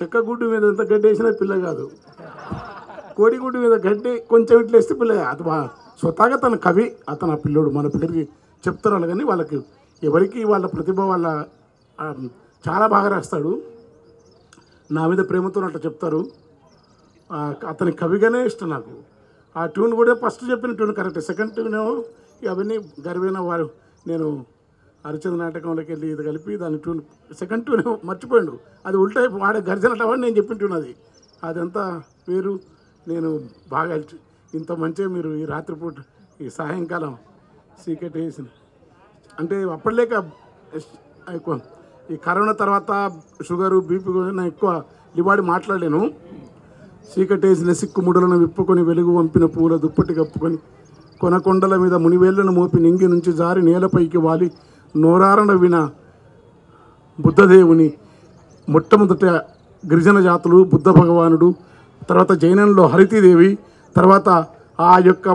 చెక్కగుడ్డు మీద ఎంత గడ్డి వేసినా పిల్ల కాదు, కోడిగుడ్డు మీద గడ్డి కొంచెం ఇట్లా వేస్తే పిల్ల అది స్వతహాగా తన కవి అతను ఆ పిల్లోడు మన పిల్లలకి చెప్తున్నారు కానీ వాళ్ళకి ఎవరికి వాళ్ళ ప్రతిభ వాళ్ళ చాలా బాగా రాస్తాడు. నా మీద ప్రేమతో అట్లా చెప్తారు. అతని కవిగానే ఇష్టం నాకు. ఆ ట్యూన్ కూడా ఫస్ట్ చెప్పిన ట్యూన్ కరెక్ట్, సెకండ్ ట్యూన్ అవన్నీ గర్వైన వారు. నేను హరిచంద్ర నాటకంలోకి వెళ్ళి ఇది కలిపి దాని ట్యూన్ సెకండ్ ట్యూన్ మర్చిపోయిండు, అది ఉల్టా వాడే గర్జనటవని నేను చెప్పిన ట్యూన్ అది అదంతా వేరు. నేను బాగా ఇంత మంచిగా మీరు ఈ రాత్రిపూట ఈ సాయంకాలం సీక్రెట్ వేసిన అంటే అప్పటిలేక ఎక్కువ ఈ కరోనా తర్వాత షుగరు బీపీ నేను ఎక్కువ లివాడి మాట్లాడలేను. చీకటేసిన సిక్కుముడులను విప్పుకొని వెలుగు వంపిన పూల దుప్పటి కప్పుకొని కొనకొండల మీద మునివేళ్లను మోపి నింగి నుంచి జారి నేలపైకి వాలి నోరారణ విన బుద్ధదేవుని మొట్టమొదట గిరిజన జాతులు బుద్ధ భగవానుడు, తర్వాత జైనంలో హరితీదేవి, తర్వాత ఆ యొక్క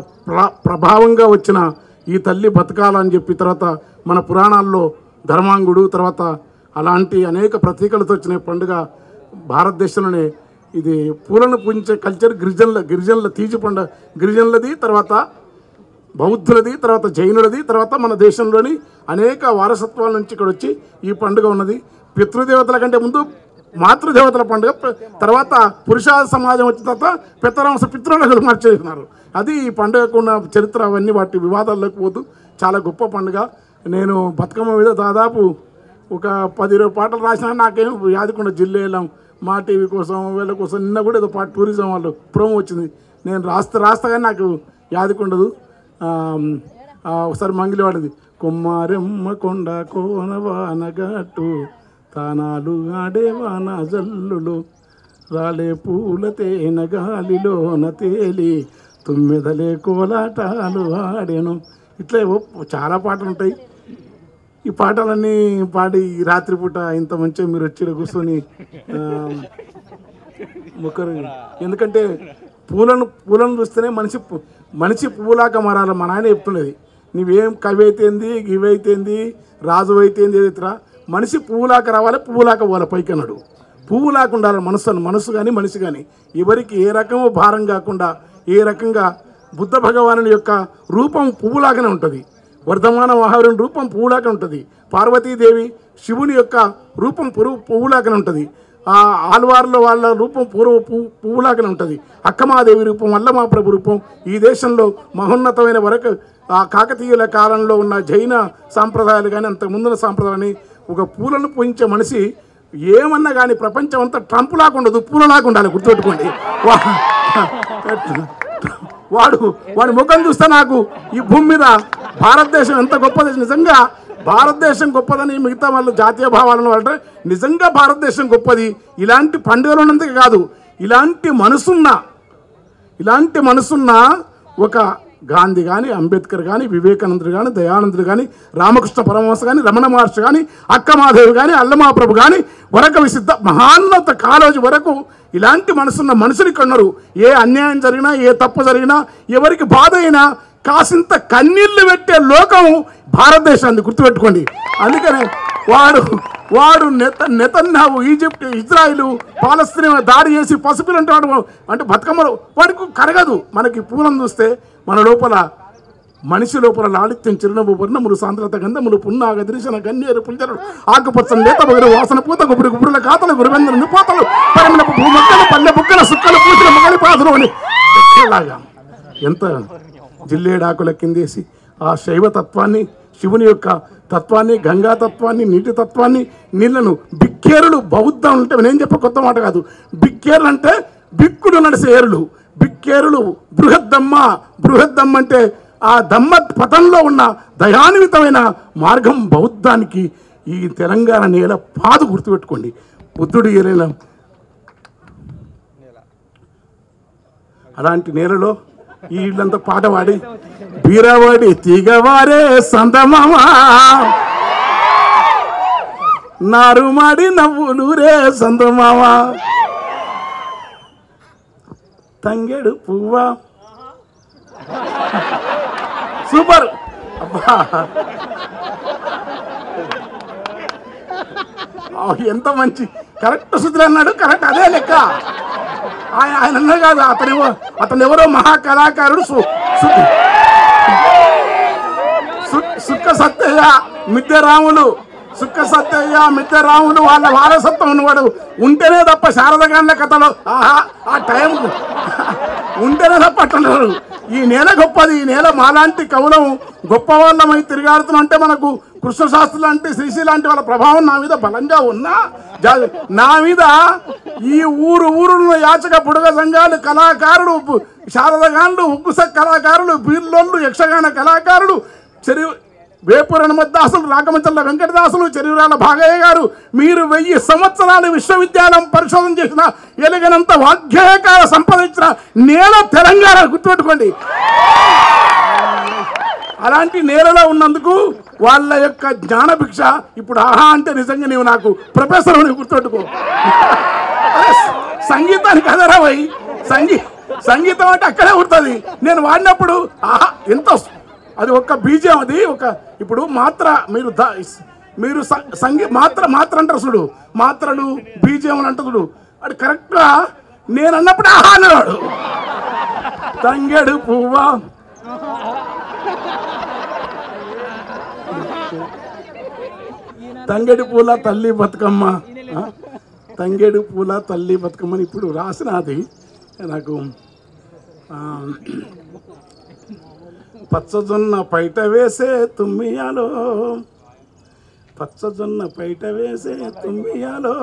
ప్రభావంగా వచ్చిన ఈ తల్లి బతకాలని చెప్పి తర్వాత మన పురాణాల్లో ధర్మాంగుడు, తర్వాత అలాంటి అనేక ప్రతీకలతో వచ్చిన పండుగ భారతదేశంలోనే. ఇది పూలను పూజించే కల్చర్ గిరిజనుల తీజి పండుగ గిరిజనులది, తర్వాత బౌద్ధులది, తర్వాత జైనులది, తర్వాత మన దేశంలోని అనేక వారసత్వాల నుంచి ఇక్కడ వచ్చి ఈ పండుగ ఉన్నది. పితృదేవతల కంటే ముందు మాతృదేవతల పండుగ, తర్వాత పురుష సమాజం వచ్చిన తర్వాత పితరాంశ పితృలకు మార్చేస్తున్నారు. అది ఈ పండుగకు ఉన్న చరిత్ర. అవన్నీ వాటి వివాదాల్లోకి పోతూ చాలా గొప్ప పండుగ. నేను బతుకమ్మ మీద దాదాపు ఒక 10-20 పాటలు రాసినా నాకేం యాదకొండ జిల్లేలం మా టీవీ కోసం వీళ్ళ కోసం నిన్న కూడా ఏదో పాట టూరిజం వాళ్ళు ప్రోమో వచ్చింది, నేను రాస్తా కానీ నాకు యాదకొండదు. ఒకసారి మంగిలి వాడింది, కొమ్మారెమ్మ కొండ కోనవానగట్టు తానాలు ఆడేవాన జల్లులు రాలే పూల తేన గాలిలోన తేలి తుమ్మెదలే కోలాటాలు ఆడేను. ఇట్లా చాలా పాటలు ఉంటాయి. ఈ పాటలన్నీ పాడి రాత్రిపూట ఇంత మంచిగా మీరు వచ్చి కూర్చొని మొక్కరు. ఎందుకంటే పూలను చూస్తేనే మనిషి పువ్వులాగా మారాలి. మా నాయన చెప్తున్నది, నువ్వేం కవి అయితేంది ఇవైతేంది రాజు అయితేంది ఏదైతే మనిషి పువ్వులాగా రావాలి, పువ్వులాగా పోవాలి పైకి అన్నాడు. పువ్వులాగా ఉండాలి మనసు కానీ మనిషి కానీ ఎవరికి ఏ రకమో భారం కాకుండా ఏ రకంగా బుద్ధ భగవానుని యొక్క రూపం పువ్వులాగానే ఉంటుంది. వర్ధమాన మహావీరుని రూపం పువ్వులాగా ఉంటుంది. పార్వతీదేవి శివుని యొక్క రూపం పువ్వులాగానే ఉంటుంది. ఆ ఆల్వార్లో వాళ్ళ రూపం పువ్వులాగానే ఉంటుంది. అక్కమాదేవి రూపం, అల్లమాప్రభు రూపం. ఈ దేశంలో మహోన్నతమైన వరకు ఆ కాకతీయుల కాలంలో ఉన్న జైన సాంప్రదాయాలు కానీ అంతకుముందున్న సాంప్రదాయాన్ని ఒక పూలను పూజించే మనిషి ఏమన్నా కానీ ప్రపంచం అంతా ట్రంపులాగా ఉండదు, పూలలాగా ఉండాలి. గుర్తుపెట్టుకోండి. వాడి ముఖం చూస్తే నాకు ఈ భూమి మీద భారతదేశం ఎంత గొప్పది. నిజంగా భారతదేశం గొప్పదని మిగతా వాళ్ళు జాతీయ భావాలను అంటే నిజంగా భారతదేశం గొప్పది ఇలాంటి పండుగలు ఉన్నందుకు కాదు, ఇలాంటి మనసున్న ఒక గాంధీ కానీ, అంబేద్కర్ కానీ, వివేకానందుడు కానీ, దయానందుడు కానీ, రామకృష్ణ పరమహంస కానీ, రమణ మహర్షి కానీ, అక్కమాదేవి కానీ, అల్లమాప్రభు కానీ, వరక విసిద్ధ మహాన్నత కాలేజీ వరకు ఇలాంటి మనసున్న మనుషులు కొన్నారు. ఏ అన్యాయం జరిగినా, ఏ తప్పు జరిగినా, ఎవరికి బాధ అయినా కాసింత కన్నీళ్లు పెట్టే లోకం భారతదేశాన్ని గుర్తుపెట్టుకోండి. అందుకనే వాడు నెతన్యాహు ఈజిప్ట్, ఇజ్రాయిల్, పాలస్తీనా దాడి చేసి పసిపిల్లు అంటే బతుకమ్మలు వాడికి కరగదు. మనకి పూలను చూస్తే మన లోపల మనిషి లోపల లాలిత్యం చిరునవ్వు వర్ణములు సాంద్రత గంధములు పున్నాగ దృశన గన్నేరు పుంజరుడు ఆకుపచ్చని లేత బగురు వాసన పూత గుబురు గుబురుల కాతలు గురువెందరు నిపోతలు పరిమళపు భూమక్కలు పల్లె బుక్కల సుక్కలు పూసిన మొగలి పాదులు అని లాగా ఎంత జిల్లేడాకుల కిందేసి ఆ శైవ తత్వాన్ని, శివుని యొక్క తత్వాన్ని, గంగా తత్వాన్ని, నీటి తత్వాన్ని, నీళ్లను బిక్కేరులు బౌద్ధం అంటే నేను చెప్పే కొత్త మాట కాదు. బిక్కేరులు అంటే బిక్కుడు నడిసే ఏరులు, బిక్కేరులు బృహద్దమ్మ అంటే ఆ దమ్మ పథంలో ఉన్న దయాన్వితమైన మార్గం బౌద్ధానికి ఈ తెలంగాణ నేల పాదు. గుర్తుపెట్టుకోండి, బుద్ధుడు ఏలైన అలాంటి నేలలో ఈ ఇళ్ళంతా పాట పాడి బీరవాడి తీగవారే సందమామా నారుమాడి నవ్వులు రే సందమామా తంగెడు పువ్వా. సూపర్ అబ్బా. ఎంత మంచి కరెక్ట్ శుద్ధులు అన్నాడు. కరెక్ట్ అదే లెక్క. ఆయన అన్నా కాదు, అతను ఎవరో మహాకళాకారుడు సుక్క సత్తయ్య మిద్దెరాములు. సుక్క సత్తయ్య మిద్దెరాములు వాళ్ళ వారసత్వం ఉన్నవాడు ఉంటేనే తప్ప శారదగాండ్ల కథలో ఆహా ఆ టైం ఉంటేనే తప్ప అంటున్నారు. ఈ నేల గొప్పది. ఈ నేల మాలాంటి కవులం గొప్ప వాళ్ళమై తిరిగాడుతున్నాం అంటే మనకు కృష్ణశాస్త్రి లాంటి శ్రీశ్రీ లాంటి వాళ్ళ ప్రభావం నా మీద బలంగా ఉన్నా, నా మీద ఈ ఊరున్న యాచక బుడగ సంఘాలు, కళాకారులు, శారదగాండ్లు, ఉగ్గుస కళాకారులు, బీర్లోళ్ళు, యక్షగాన కళాకారులు, వేపూరు హనుమద్దాసులు, రాకమంచల్ల వెంకటదాసులు, చెరువురాల భాగయ్య గారు, మీరు 1000 సంవత్సరాలు విశ్వవిద్యాలయం పరిశోధన చేసిన ఎలుగనంత వాగ్గేయకార సంపాదించిన నేల తెలంగాణ. గుర్తుపెట్టుకోండి. అలాంటి నేలలో ఉన్నందుకు వాళ్ళ యొక్క జ్ఞానభిక్ష ఇప్పుడు ఆహా అంటే నిజంగా నీవు నాకు ప్రొఫెసర్ అని గుర్తుపెట్టుకో. సంగీతానికి అదరా పోయి సంగీతం అంటే అక్కడే ఉంటుంది. నేను వాడినప్పుడు ఆహా ఎంత అది ఒక్క బీజం. అది ఒక ఇప్పుడు మాత్ర మీరు మాత్ర అంటారు చూడు, మాత్రలు బీజం అని అంటారు చూడు, అది కరెక్ట్గా నేను అన్నప్పుడు ఆహా అన్నాడు. తంగెడు పువ్వా తంగెడు పూల తల్లి బతుకమ్మ, తంగెడు పూల తల్లి బతుకమ్మని ఇప్పుడు రాసిన అది నాకు. పచ్చజొన్న పైట వేసే తుమ్మియాలో, పచ్చజొన్న పైట వేసే తుమ్మియాలో,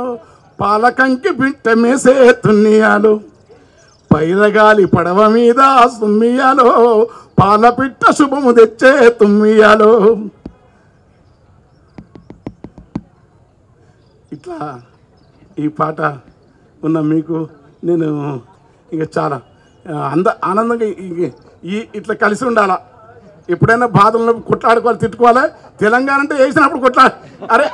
పాలకంకి బిట్ట మేసే తున్నియాలో, పైరగాలి పడవ మీద తుమ్మియాలో, పాలపిట్ట శుభము తెచ్చే తుమ్మియాలో. ఇట్లా ఈ పాట ఉన్న మీకు నేను ఇక చాలా ఆనందంగా ఇట్లా కలిసి ఉండాలా. ఎప్పుడైనా బాధలను కొట్లాడుకోవాలి, తిట్టుకోవాలి. తెలంగాణ అంటే వేసినప్పుడు అరే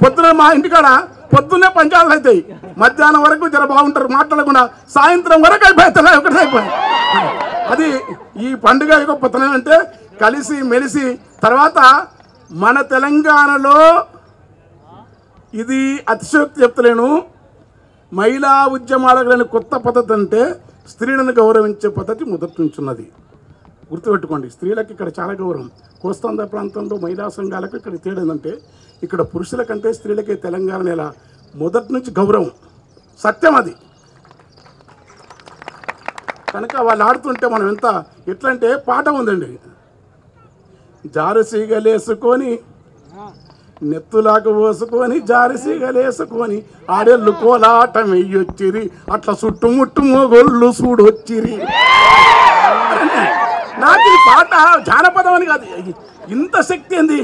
పొద్దున మా ఇంటికాడ పొద్దున్నే పంచాయతీలు అవుతాయి, మధ్యాహ్నం వరకు జర బాగుంటారు, మాట్లాడకుండా సాయంత్రం వరకు అయిపోతాయి, ఒకటి అయిపోయి. అది ఈ పండుగ గొప్పతనం అంటే కలిసి మెలిసి. తర్వాత మన తెలంగాణలో ఇది అతిశయోక్తి చెప్తలేను, మహిళా ఉద్యమాలకు లేని కొత్త పద్ధతి అంటే స్త్రీలను గౌరవించే పద్ధతి మొదటి నుంచి ఉన్నది. గుర్తుపెట్టుకోండి. స్త్రీలకు ఇక్కడ చాలా గౌరవం. కోస్తాంధ్ర ప్రాంతంలో మహిళా సంఘాలకు ఇక్కడ తేడా ఏంటంటే ఇక్కడ పురుషుల కంటే స్త్రీలకే తెలంగాణ నెల మొదటి నుంచి గౌరవం. సత్యం అది. కనుక వాళ్ళు ఆడుతుంటే మనం ఎంత ఎట్లా అంటే పాట ఉందండి. జారుసీగలేసుకొని నెత్తులాగా పోసుకొని జారిసీగలేసుకొని ఆడెళ్ళు కోలాటం వెయ్యొచ్చిరి, అట్లా చుట్టుముట్టు మొగోళ్ళు చూడొచ్చిరి. నాకు ఈ పాట జానపదం అని కాదు, ఇంత శక్తి ఏంది.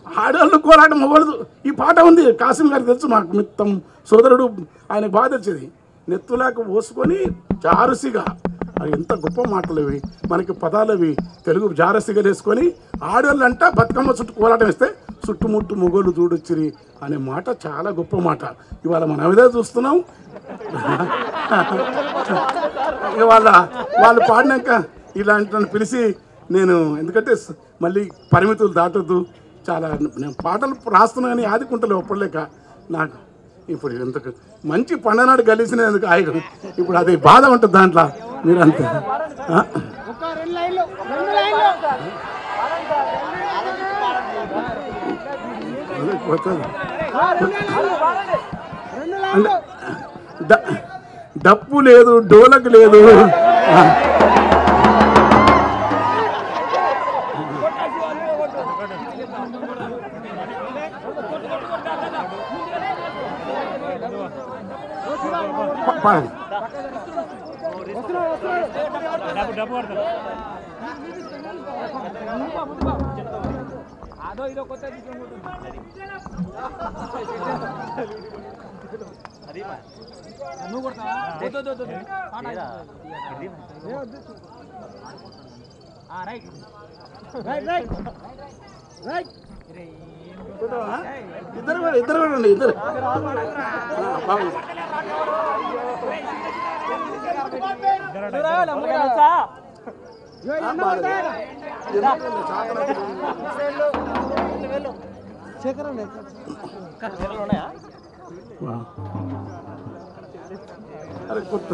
ఆడవాళ్ళు కోలాటం మొగోళ్ళు ఈ పాట ఉంది. కాసిం గారికి తెలుసు, మాకు మిత్తం సోదరుడు, ఆయనకు బాగా తెలిసేది. నెత్తులాగా పోసుకొని జారుసిగా, అవి ఎంత గొప్ప మాటలు ఇవి. మనకి పదాలు అవి తెలుగు జారసిగలు వేసుకొని ఆడవాళ్ళు అంట బతుకమ్మ చుట్టూ కోలాటం వేస్తే చుట్టుముట్టు మొగోళ్ళు చూడొచ్చిరి అనే మాట చాలా గొప్ప మాట. ఇవాళ మనం అవిదే చూస్తున్నాం. ఇక వాళ్ళు పాడినాక ఇలాంటి పిలిచి నేను, ఎందుకంటే మళ్ళీ పరిమితులు దాటొద్దు, చాలా నేను పాటలు రాస్తున్నా కానీ ఆదుకుంటలే ఒప్పలేక నాకు. ఇప్పుడు ఎందుకు మంచి పండనాడు కలిసినందుకు ఆయన ఇప్పుడు అది బాధ ఉంటుంది దాంట్లో. మీరంతా డప్పు లేదు, డోలకు లేదు. ఇద్దరు కూడా అండి, ఇద్దరు బాగుంది. అరే కొత్త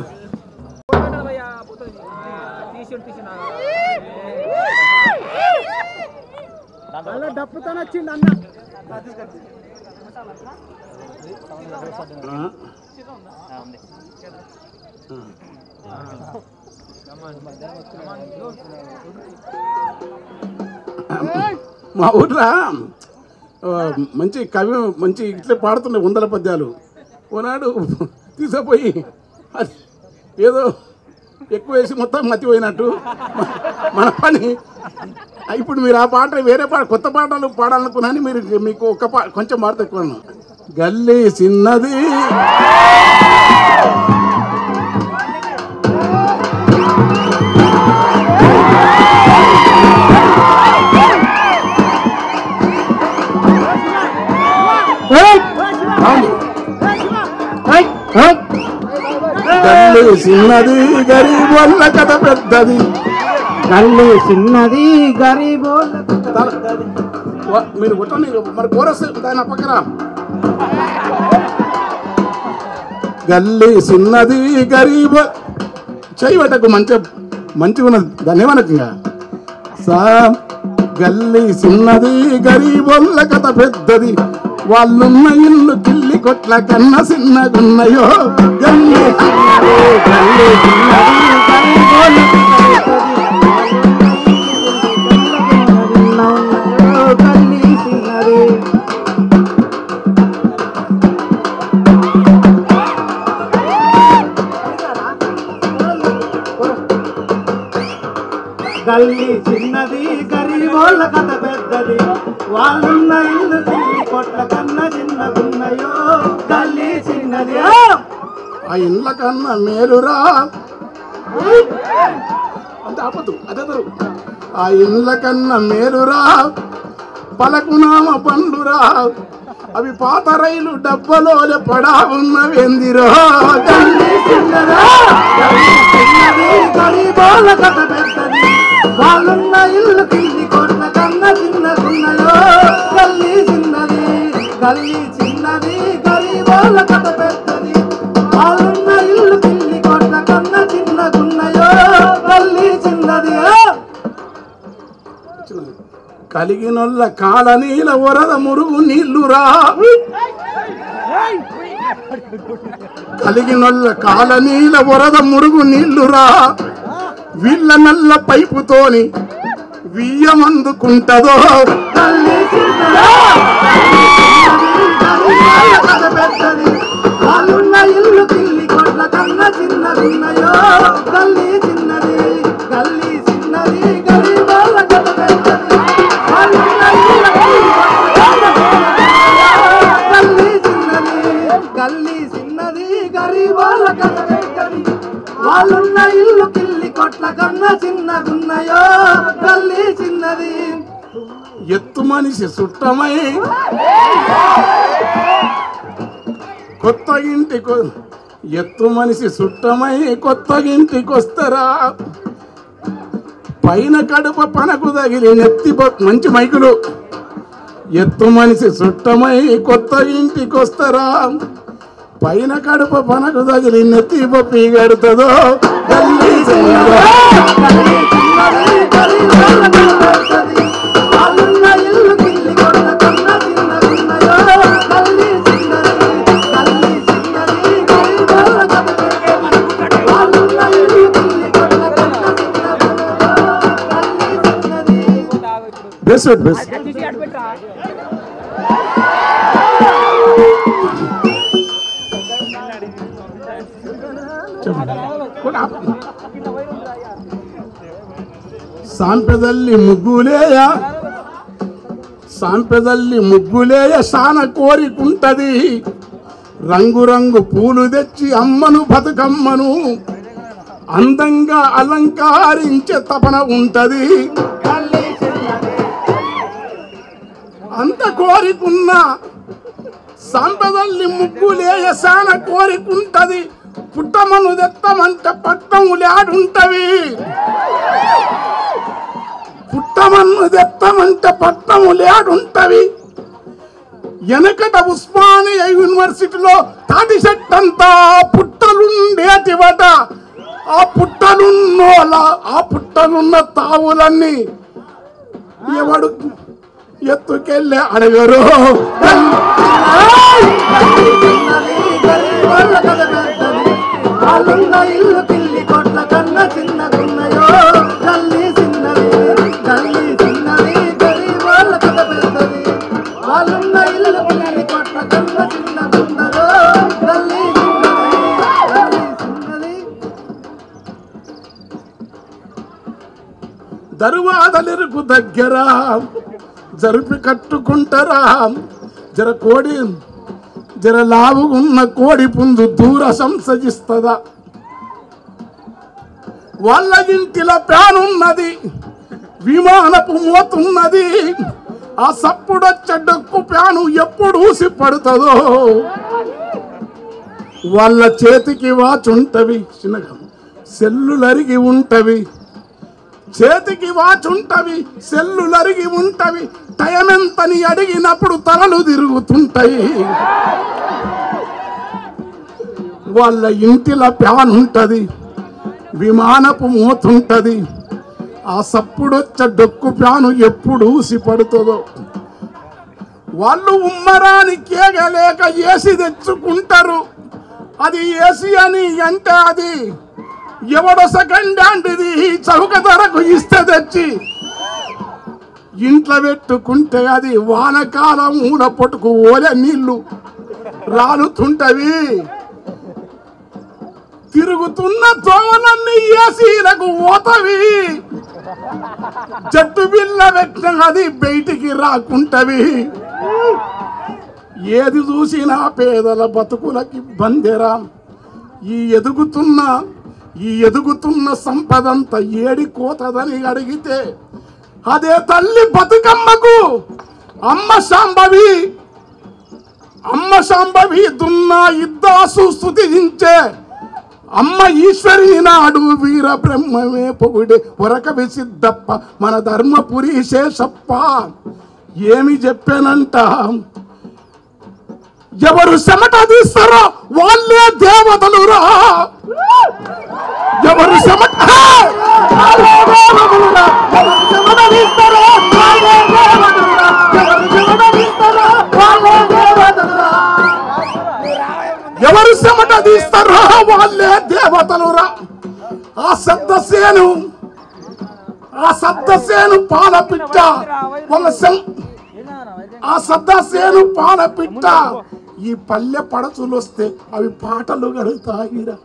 డప్పుతో వచ్చింది అన్న మా ఊర్లో మంచి కవి మంచి ఇట్లా పాడుతుండే 100 పద్యాలు ఓనాడు తీసుకుపోయి అది ఏదో ఎక్కువ వేసి మొత్తం మతిపోయినట్టు మన పని. ఇప్పుడు మీరు ఆ పాట వేరే పాట కొత్త పాటలు పాడాలనుకున్నాను. మీరు మీకు ఒక కొంచెం పాట ఎక్కువ గల్లీ చిన్నది గల్లీ చిన్నది గరీబోళ్ళ కథ పెద్దది. గల్లీ చిన్నది గరీబోళ్ళ మీరు కొట్టండి మరి కోరస్ దాని పక్కన. గల్లీ చిన్నది గరీబ్ చేయబట్టకు మంచిగా ఉన్నది దాన్ని ఏమనకంగా గల్లీ చిన్నది గరీబోళ్ళ కథ పెద్దది. వాళ్ళున్న ఇల్లు కిల్లి కొట్ల కన్నా చిన్నగున్నాయో. గల్లీ గల్లీ చిన్నది గరీబోళ్ళ కథ పెద్దది. వాళ్ళున్న ఇల్లు చిన్ని కొట్ల కన్నా చిన్నగున్నాయో. గల్లీ చిన్నది ఆ ఇండ్ల కన్నా మేలురా అంటే ఆపదు అదే ఆ ఇండ్ల కన్నా మేలురా పలకునామ పండురా అవి పాత రైలు డబ్బలో పడా ఉన్నవేందిరో. గల్లీ చిన్నది గరీబోళ్ళ కథ పెద్దది. వాళ్ళున్న ఇల్లు కింది కొట్ల కన్నా చిన్నగున్నాయో. గల్లీ చిన్నది గరీబోళ్ళ కథ పెద్దది. వాళ్ళున్న ఇల్లు కింది కొట్ల కన్నా చిన్నగున్నాయో. గల్లీ చిన్నది కలిగినొల్ల కాల నీల వరద మురుగు నీళ్లురా. కలిగినొల్ల కాల నీల వరద మురుగు నీళ్లురా. వీళ్ళ నల్ల పైపుతోని వియ్యమందుకుంటదో. గల్లీ చిన్నది వాళ్ళున్న ఇల్లు కిల్లి కొట్ల కన్నా చిన్నగున్నాయో. గల్లీ చిన్నది గరీబోళ్ళ కథ పెద్దది. వాళ్ళున్న ఇల్లు గల్లీ చిన్నది గరీబోళ్ళ కథ పెద్దది. వాళ్ళున్న ఇల్లు కిల్లి కొట్ల కన్నా చిన్నగున్నాయో. గల్లీ చిన్నది ఎత్తు మనిషి సుట్టమై కొత్త ఇంటికి ఎత్తు మనిషి సుట్టమై కొత్త ఇంటికొస్తారా. పైన కడుప పనకు తగిలి నెత్తి మంచి మైకులు. ఎత్తు మనిషి సుట్టమై కొత్త ఇంటికొస్తారా. పైన కడుప పనకు తగిలి నెత్తి పప్పి గడుతుందో. గల్లీ చిన్నది వాళ్ళున్న ఇల్లు కిల్లి కొట్ల కన్నా చిన్నగున్నాయో. గల్లీ చిన్నది గరీబోళ్ళ కథ పెద్దది. వాళ్ళున్న ఇల్లు కిల్లి కొట్ల కన్నా చిన్నగున్నాయో. గల్లీ చిన్నది బెస్ట్ సాంపెదల్లి ముగ్గులేయ శాన కోరికుంటది. రంగురంగు పూలు తెచ్చి అమ్మను బతుకమ్మను అందంగా అలంకరించే తపన ఉంటది. అంత కోరికున్న సాంపెదల్లి ముగ్గులేయ శాన కోరికుంటది. పుట్టమను దెత్తమంటే పట్టములాడుంటవి. పుట్టమన్ను దెత్తమంటే పట్టములాడుంటవి. వెనకట ఉస్మానియా యూనివర్సిటీలో తాటి చెట్టంతా పుట్టలుండేటివట. ఆ పుట్టలున్న తావులన్నీ ఎవడు ఎత్తుకెళ్ళి అడగరు. వాళ్ళున్న ఇల్లు పిల్లి కొట్ల కన్న చిన్నకున్నాయో తల్లి చిన్నది తల్లి చిన్నది గరీబ్ వాళ్ళ కథ పెద్దది. వాళ్ళున్న ఇల్లు పిల్లి కొట్ల కన్న చిన్నకున్నాయో తల్లి చిన్నది. దరువాదలిరుకు దగ్గర జరిపి కట్టుకుంటారా. జర లావుగున్న కోడి పుంజు దూర సంసజిస్తుందా. వాళ్ళ ఇంటిలో ప్యానున్నది, విమానపు మోతున్నది. ఆ సప్పుడొచ్చే డొక్కు ప్యాను ఎప్పుడు ఊసి పడుతుందో. వాళ్ళ చేతికి వాచుంటవి, చిన్నగా సెల్లులరిగి ఉంటవి. చేతికి వాచుంటవి, సెల్లులరిగి ఉంటవి. టైం ఎంతని అడిగినప్పుడు తలలు తిరుగుతుంటాయి. వాళ్ళ ఇంటిలో ప్యాన్ ఉంటది, విమానపు మోతుంటది. ఆ సప్పుడొచ్చే డొక్కు ప్యాను ఎప్పుడు ఊసి పడుతుందో. వాళ్ళు ఉమ్మరాని కేగలేక ఏసి తెచ్చుకుంటారు. అది ఏసి అని అంటే అది ఎవడో సెకండ్ హ్యాండ్ది చౌక ధరకు ఇస్తే తెచ్చి ఇంట్లో పెట్టుకుంటే అది వానకాలం ఊన పొట్టుకు ఓలే నీళ్లు రాలుతుంటవి. తిరుగుతున్న దోమలన్నీ ఏసీలకు పోతవి. జట్టు బిల్ల పెట్టిన అది బయటికి రాకుంటవి. ఏది చూసినా పేదల బతుకులకి బందెరా. ఈ ఎదుగుతున్న సంపదంతా ఏడి కోతదని అడిగితే అదే తల్లి బతుకమ్మకు అమ్మ శాంభవి దున్నా ఇద్దాసు స్తుతించే అమ్మ ఈశ్వరి నాడు వీర బ్రహ్మమే పొగుడే ఒరకవి సిద్ధప్ప మన ధర్మపురి శేషప్ప. ఏమి చెప్పానంట, ఎవరు చెమట తీస్తారో వాళ్ళే దేవతలురా. ఎవరు చెమట తీస్తారో వాళ్ళే దేవతలురా. ఆ సద్దసేను పాలపిట్ట ఆ సద్దసేను పాలపిట్ట ఈ పల్లె పడచులు వస్తే అవి పాటలు గడుగుతాయిరా.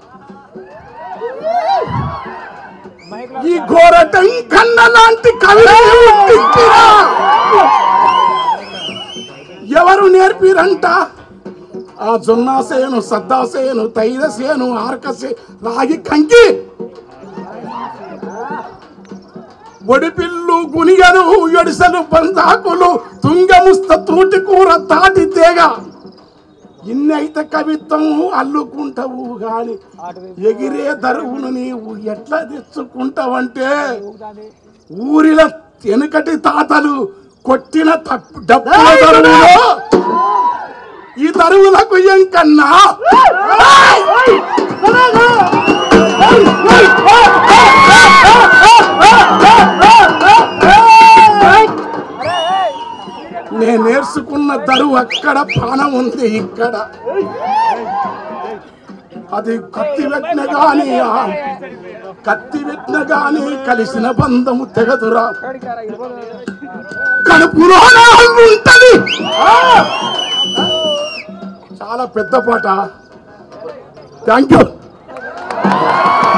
ఈ గోరటం కన్న లాంటి కవిరా ఎవరు నేర్పిరంట. ఆ జొన్నాసేను, సద్దాసేను, తైరసేను, ఆర్కసే, రాగి కంకి, ఒడిపిల్లు, గునిగలు, ఎడిసలు, బంధాకులు, తుంగముస్త, తూటికూర, తాటి తేగ. ఇన్ని అయితే కవిత్వం అల్లుకుంటావు గాని ఎగిరే దరువును నీవు ఎట్లా తెచ్చుకుంటావంటే ఊరిలో వెనుకటి తాతలు కొట్టిన డబ్బుల దరువులో ఈ దరువులకు ఎంకన్నా నేను నేర్చుకున్న దరువు అక్కడ పానం ఉంది ఇక్కడ. అది కత్తి పెట్టిన గాని కలిసిన బంధము తెగదురా. కడుపులో ఉంటది. చాలా పెద్ద పాట. Thank you.